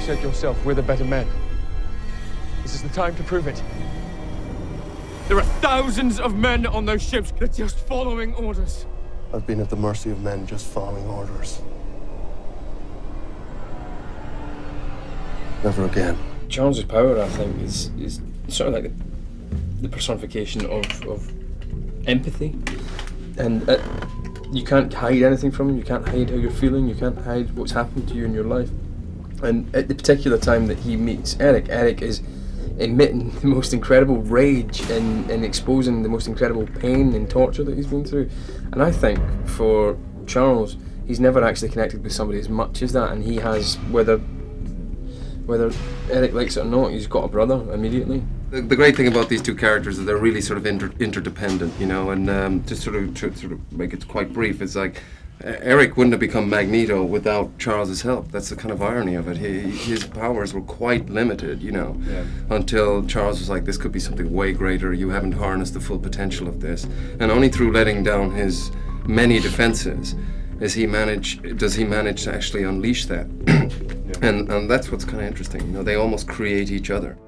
said yourself, we're the better men. This is the time to prove it. There are thousands of men on those ships that are just following orders. I've been at the mercy of men just following orders. Never again. Charles's power, I think, is sort of like the personification of empathy. And you can't hide anything from him, you can't hide how you're feeling, you can't hide what's happened to you in your life. And at the particular time that he meets Eric, Eric is emitting the most incredible rage and exposing the most incredible pain and torture that he's been through. And I think for Charles, he's never actually connected with somebody as much as that, and he has, whether Eric likes it or not, he's got a brother immediately. The great thing about these two characters is they're really sort of interdependent, you know, and just sort of make it quite brief, it's like Eric wouldn't have become Magneto without Charles's help. That's the kind of irony of it. His powers were quite limited, you know, until Charles was like, this could be something way greater, you haven't harnessed the full potential of this. And only through letting down his many defenses does he manage to actually unleash that. And that's what's kind of interesting, you know, they almost create each other.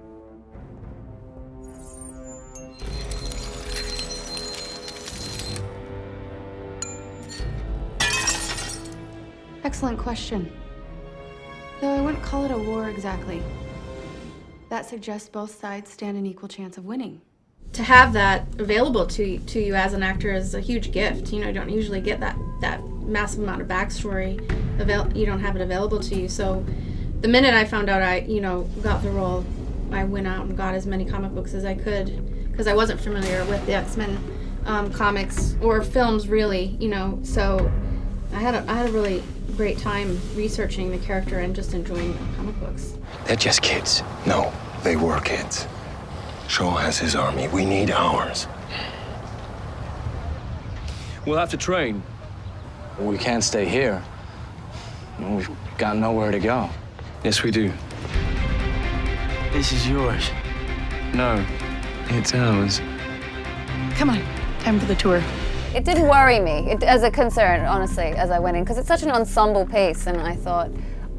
Excellent question. Though I wouldn't call it a war exactly. That suggests both sides stand an equal chance of winning. To have that available to you as an actor is a huge gift. You know, you don't usually get that massive amount of backstory. You don't have it available to you. So the minute I found out I, got the role, I went out and got as many comic books as I could, because I wasn't familiar with the X-Men comics or films really, so I had a really great time researching the character and just enjoying the comic books. They're just kids. No, they were kids. Shaw has his army. We need ours. We'll have to train. We can't stay here. We've got nowhere to go. Yes, we do. This is yours. No, it's ours. Come on, time for the tour. It didn't worry me as a concern, honestly, as I went in, because it's such an ensemble piece, and I thought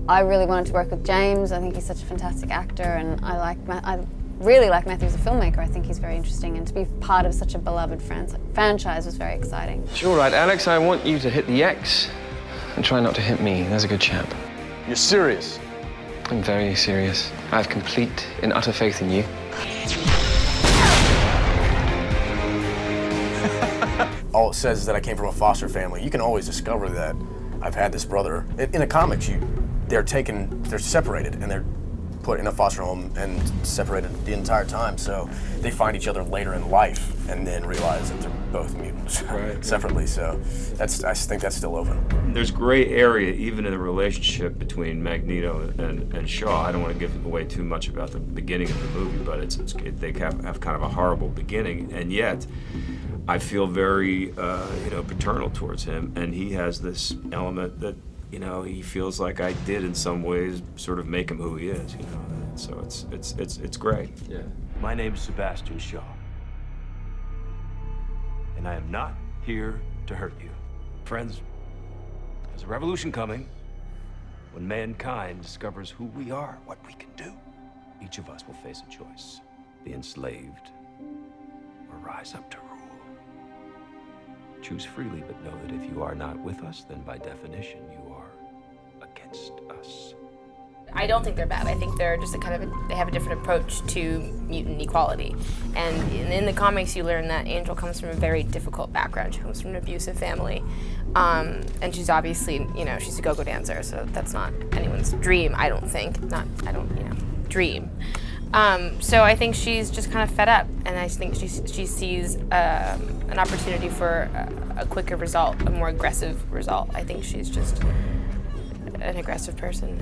I really wanted to work with James. I think he's such a fantastic actor, and I really like Matthew as a filmmaker. I think he's very interesting, and to be part of such a beloved franchise was very exciting. It's all right, Alex. I want you to hit the X and try not to hit me. There's a good chap. You're serious? I'm very serious. I have complete and utter faith in you. All it says is that I came from a foster family. You can always discover that I've had this brother. In the comics, they're separated, and they're put in a foster home and separated the entire time. So they find each other later in life and then realize that they're both mutants separately. So I think that's still open. There's gray area even in the relationship between Magneto and Shaw. I don't want to give away too much about the beginning of the movie, but they have kind of a horrible beginning, and yet I feel very, paternal towards him, and he has this element that, he feels like I did in some ways sort of make him who he is, So it's great. Yeah. My name's Sebastian Shaw, and I am not here to hurt you. Friends, there's a revolution coming when mankind discovers who we are, what we can do. Each of us will face a choice: be enslaved or rise up to rule. Choose freely, but know that if you are not with us, then by definition, you are against us. I don't think they're bad. I think they're just they have a different approach to mutant equality. And in the comics, you learn that Angel comes from a very difficult background. She comes from an abusive family. And she's obviously, she's a go-go dancer, so that's not anyone's dream, I don't think. Dream. So I think she's just kind of fed up, and I think she sees an opportunity for a quicker result, a more aggressive result. I think she's just an aggressive person.